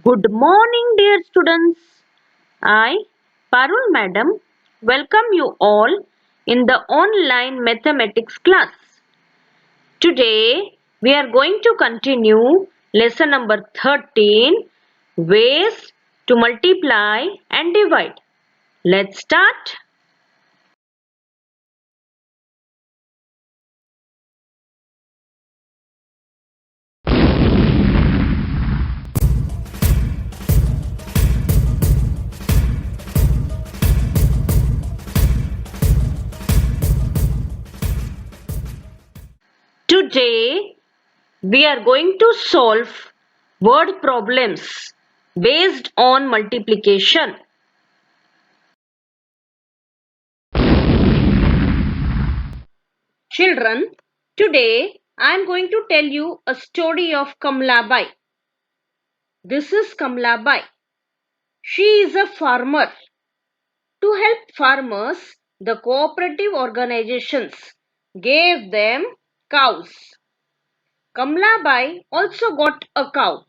Good morning, dear students. I, Parul Madam, welcome you all in the online mathematics class. Today, we are going to continue lesson number 13, ways to multiply and divide. Let's start. Today, we are going to solve word problems based on multiplication. Children, today I am going to tell you a story of Kamlabai. This is Kamlabai. She is a farmer. To help farmers, the cooperative organizations gave them cows. Kamlabai also got a cow.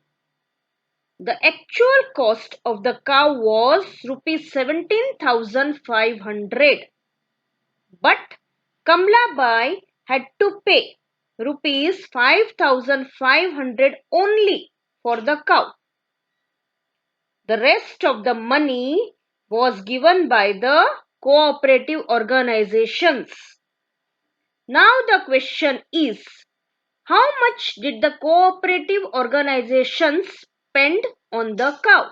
The actual cost of the cow was rupees 17,500. But Kamlabai had to pay rupees 5,500 only for the cow. The rest of the money was given by the cooperative organizations. Now the question is, how much did the cooperative organizations spend on the cow?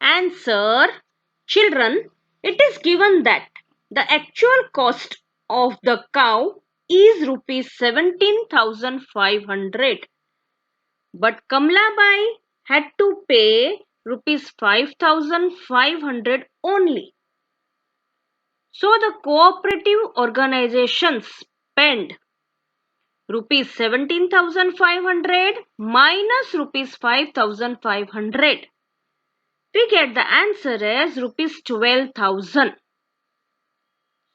Answer. Children, it is given that the actual cost of the cow is rupees 17,500. But Kamlabai had to pay rupees 5,500 only. So the cooperative organizations spent rupees 17,500 minus rupees 5,500. We get the answer as rupees 12,000.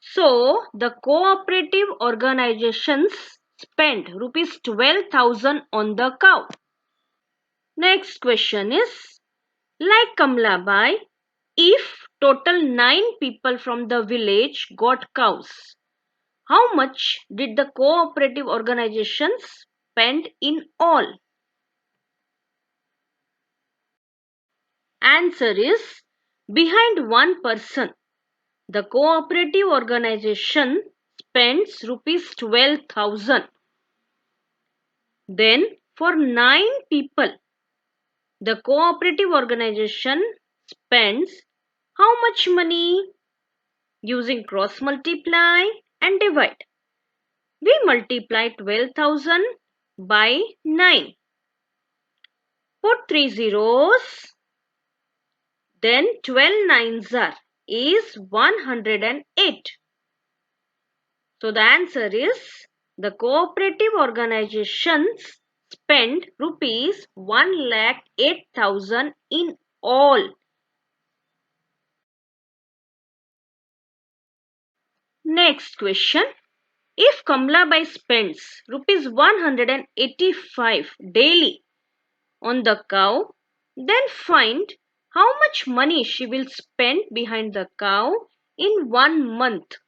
So the cooperative organizations spent rupees 12,000 on the cow. Next question is, like Kamlabai, if total 9 people from the village got cows, how much did the cooperative organizations spend in all? Answer is, behind one person, the cooperative organization spends rupees 12,000. Then for 9 people, the cooperative organization spends how much money? Using cross multiply and divide. We multiply 12,000 by 9. Put 3 zeros. Then 12 nines are is 108. So the answer is, the cooperative organizations spent rupees 1,08,000 in all. Next question. If Kamlabai spends rupees 185 daily on the cow, then find how much money she will spend behind the cow in 1 month.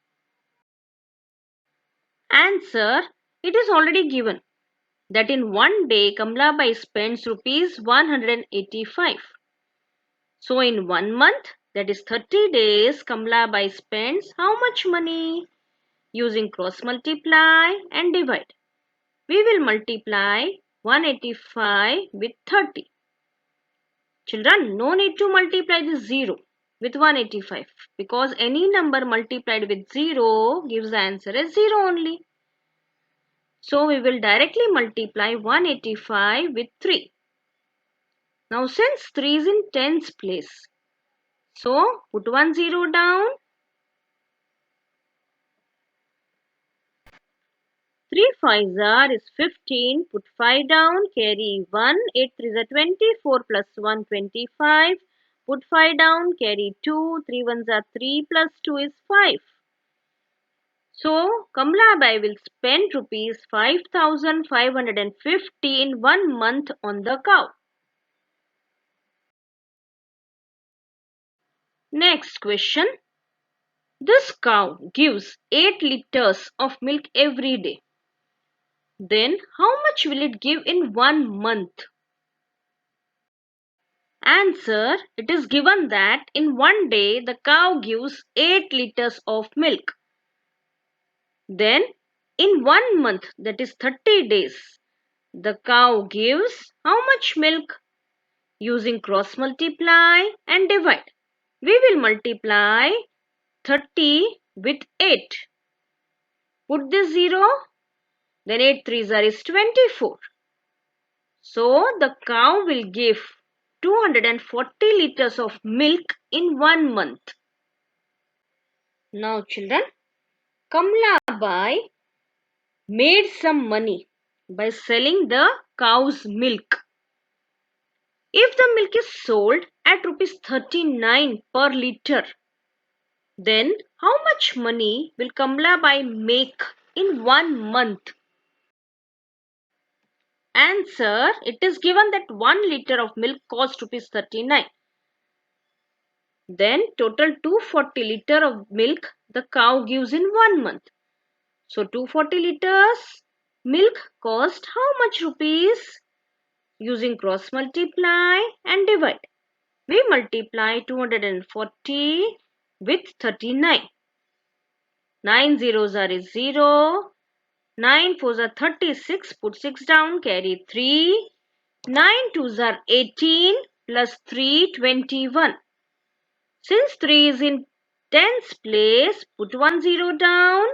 Answer. It is already given that in one day Kamlabai spends rupees 185. So in 1 month, that is 30 days, Kamlabai spends how much money? Using cross multiply and divide. We will multiply 185 with 30. Children, no need to multiply this 0 with 185 because any number multiplied with 0 gives the answer as 0 only. So we will directly multiply 185 with 3. Now since 3 is in tens place, so put 1 0 down. 3 5s are is 15, put 5 down, carry 1, 8 3s are 24 plus 1 25, put 5 down, carry 2, 3 1s are 3 plus 2 is 5. So Kamlabai will spend rupees 5,550 in 1 month on the cow. Next question. This cow gives 8 liters of milk every day. Then how much will it give in 1 month? Answer. It is given that in one day the cow gives 8 liters of milk. Then in 1 month, that is 30 days, the cow gives how much milk? Using cross multiply and divide. We will multiply 30 with 8. Put this 0. Then 8 3s is 24. So the cow will give 240 liters of milk in 1 month. Now children, Kamla Bai made some money by selling the cow's milk. If the milk is sold at rupees 39 per liter, then how much money will Kamla Bai make in 1 month? Answer. It is given that 1 liter of milk cost rupees 39. Then total 240 liter of milk the cow gives in 1 month. So 240 liters milk cost how much rupees? Using cross multiply and divide. We multiply 240 with 39. 9 zeros are 0. 9 fours are 36. Put 6 down. Carry 3. 9 twos are 18 plus 3 21. Since 3 is in tens place, put 1 zero down.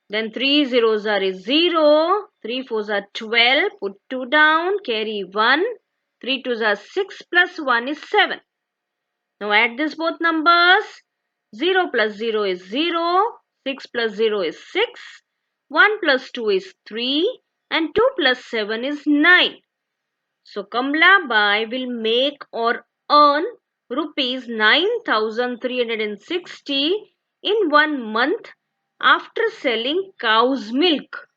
Then 3 zeros are 0. 3 fours are 12. Put 2 down. Carry 1. 3 twos are 6 plus 1 is 7. Now add this both numbers. 0 plus 0 is 0. 6 plus 0 is 6. 1 plus 2 is 3. And 2 plus 7 is 9. So Kamla Bai will make or earn rupees 9,360 in 1 month after selling cow's milk.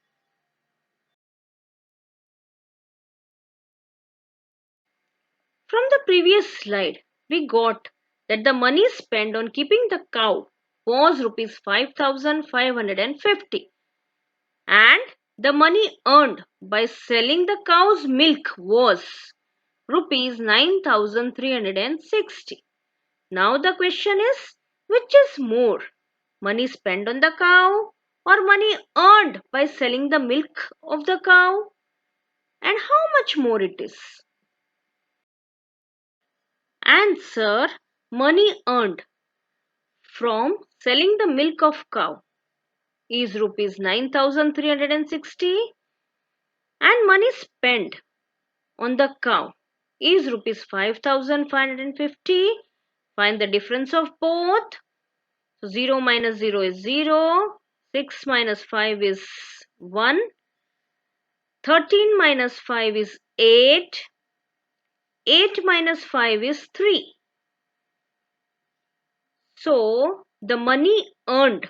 From the previous slide, we got that the money spent on keeping the cow was rupees 5,550 and the money earned by selling the cow's milk was rupees 9,360. Now the question is, which is more? Money spent on the cow or money earned by selling the milk of the cow? And how much more it is? Answer. Money earned from selling the milk of cow is rupees 9,360 and money spent on the cow is rupees 5,550. Find the difference of both. So 0 minus 0 is 0. 6 minus 5 is 1. 13 minus 5 is 8. 8 minus 5 is 3. So the money earned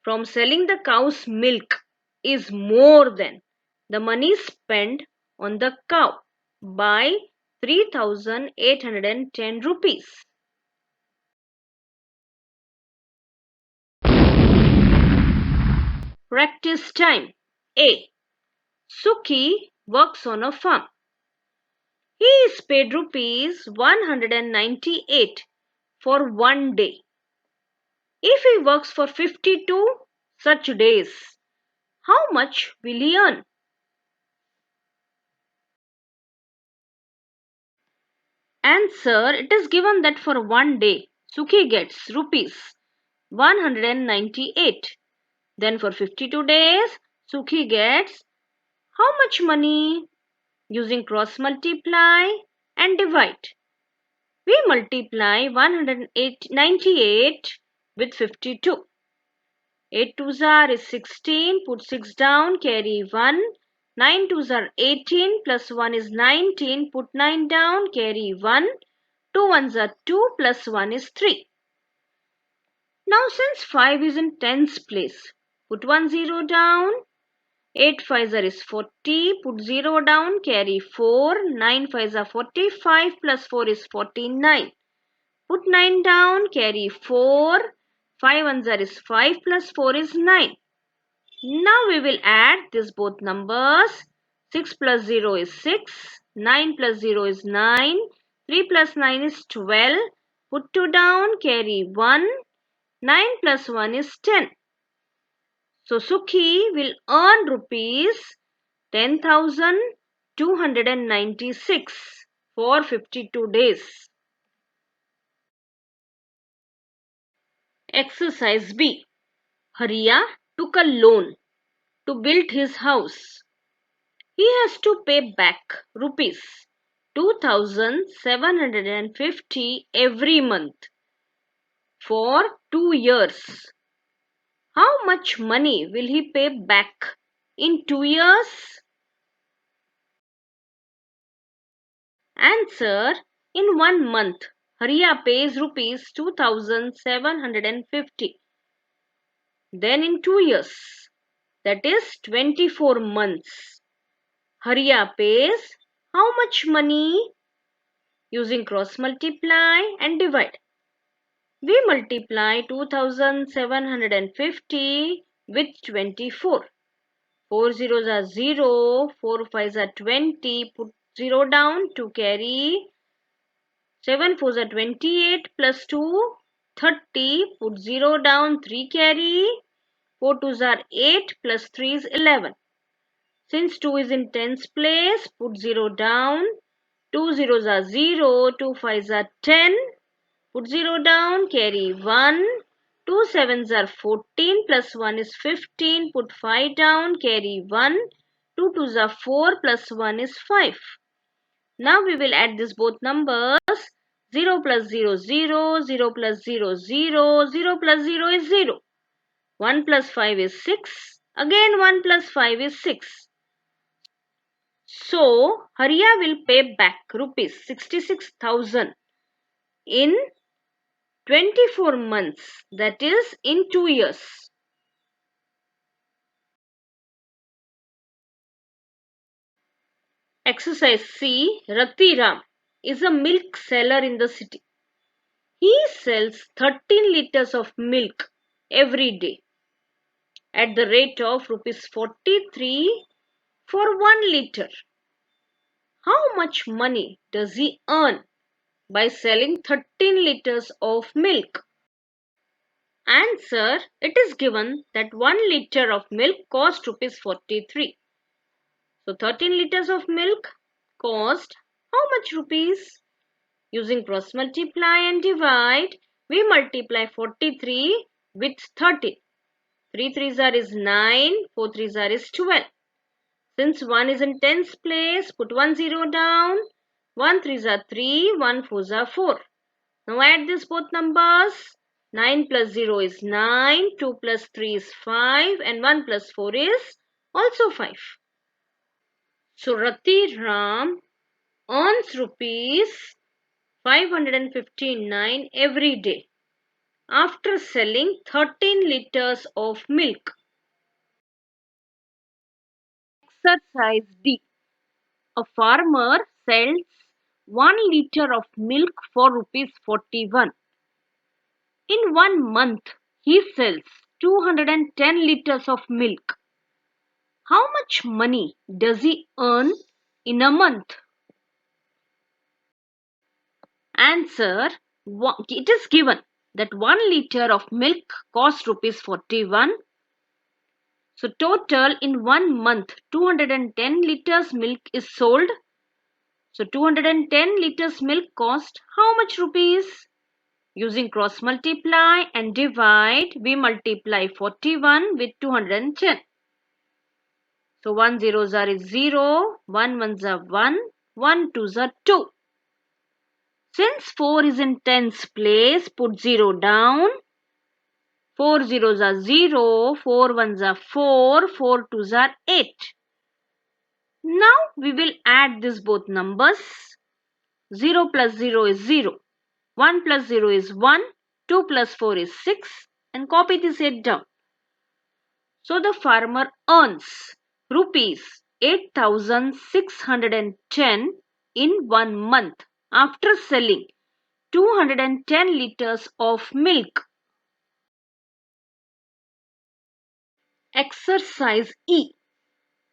from selling the cow's milk is more than the money spent on the cow by 3,810 rupees. Practice time. A. Sukhi works on a farm. He is paid rupees 198 for 1 day. If he works for 52 such days, how much will he earn? Answer. It is given that for 1 day, Sukhi gets rupees 198. Then for 52 days, Sukhi gets how much money? Using cross multiply and divide. We multiply 198 with 52. 8 twos are 16. Put 6 down. Carry 1. 9 twos are 18. Plus 1 is 19. Put 9 down. Carry 1. 2 ones are 2. Plus 1 is 3. Now since 5 is in tens place, put 1 0 down. 8 5s is 40. Put 0 down. Carry 4. 9 5s are 45. Plus 4 is 49. Put 9 down, carry 4. 5 ones are is 5 plus 4 is 9. Now we will add these both numbers. 6 plus 0 is 6. 9 plus 0 is 9. 3 plus 9 is 12. Put 2 down, carry 1. 9 plus 1 is 10. So Sukhi will earn rupees 10,296 for 52 days. Exercise B. Hariya took a loan to build his house. He has to pay back rupees 2,750 every month for 2 years. How much money will he pay back in 2 years? Answer. In 1 month, Hariya pays rupees 2,750. Then in 2 years, that is 24 months, Hariya pays how much money? Using cross multiply and divide. We multiply 2,750 with 24. 4 zeros are 0, 4 fives are 20, put 0 down to carry. 7 fours are 28 plus 2, 30, put 0 down, 3 carry. 4 twos are 8 plus 3 is 11. Since 2 is in tens place, put 0 down. 2 zeros are 0, 2 fives are 10. Put 0 down, carry 1. 2 sevens are 14 plus 1 is 15. Put 5 down, carry 1. 2 twos are 4 plus 1 is 5. Now we will add these both numbers. 0 plus 0, 0. 0 plus 0, 0. 0 plus 0 is 0. 1 plus 5 is 6. Again 1 plus 5 is 6. So, Hariya will pay back rupees 66,000 in 24 months, that is in 2 years. Exercise C. Ratiram is a milk seller in the city. He sells 13 liters of milk every day at the rate of rupees 43 for 1 liter. How much money does he earn by selling 13 liters of milk? Answer. It is given that 1 liter of milk cost rupees 43. So 13 liters of milk cost how much rupees? Using cross multiply and divide, we multiply 43 with 13. 3 threes are is 9, 4 threes are is 12. Since 1 is in tens place, put 1 0 down. 1 threes are 3, 1 fours are 4. Now add these both numbers. 9 plus 0 is 9, 2 plus 3 is 5 and 1 plus 4 is also 5. So Rati Ram earns rupees 559 every day after selling 13 liters of milk. Exercise D. A farmer sells 1 liter of milk for rupees 41. In 1 month, he sells 210 liters of milk. How much money does he earn in a month? Answer. It is given that 1 liter of milk costs rupees 41. So total in 1 month 210 liters milk is sold. So 210 liters milk cost how much rupees? Using cross multiply and divide, we multiply 41 with 210. So 1 zeros are 0, 1 ones are 1, 1 twos are 2. Since 4 is in tens place, put 0 down. 4 zeros are 0, 4 ones are 4, 4 twos are 8. Now we will add these both numbers. 0 plus 0 is 0. 1 plus 0 is 1. 2 plus 4 is 6. And copy this 8 down. So the farmer earns rupees 8,610 in 1 month after selling 210 liters of milk. Exercise E.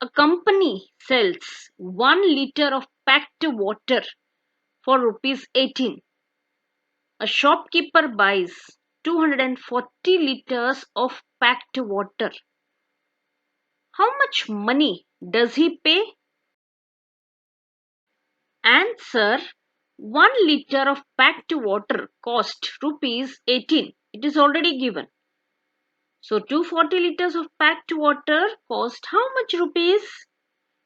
A company sells 1 liter of packed water for rupees 18. A shopkeeper buys 240 liters of packed water. How much money does he pay? Answer: 1 liter of packed water cost rupees 18. It is already given. So 240 liters of packed water cost how much rupees?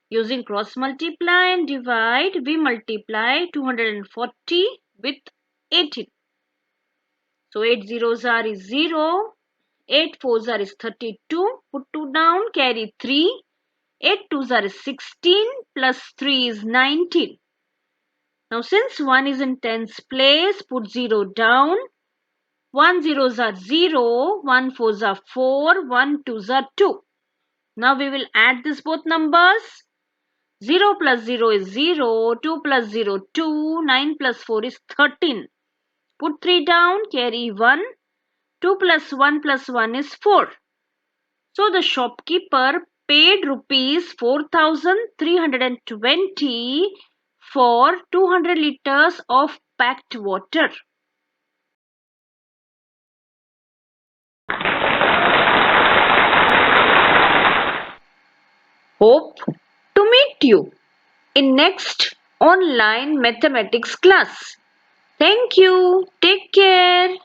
Using cross multiply and divide, we multiply 240 with 18. So 8 zeros are is 0, 8 fours are is 32, put 2 down, carry 3, 8 twos are is 16, plus 3 is 19. Now since 1 is in tens place, put 0 down, 1 zeros are 0, 1 fours are 4, 1 twos are 2. Now we will add these both numbers. 0 plus 0 is 0, 2 plus 0 2, 9 plus 4 is 13. Put 3 down, carry 1, 2 plus 1 is 4. So the shopkeeper paid rupees 4,320 for 200 liters of packed water. Hope to meet you in next online mathematics class. Thank you. Take care.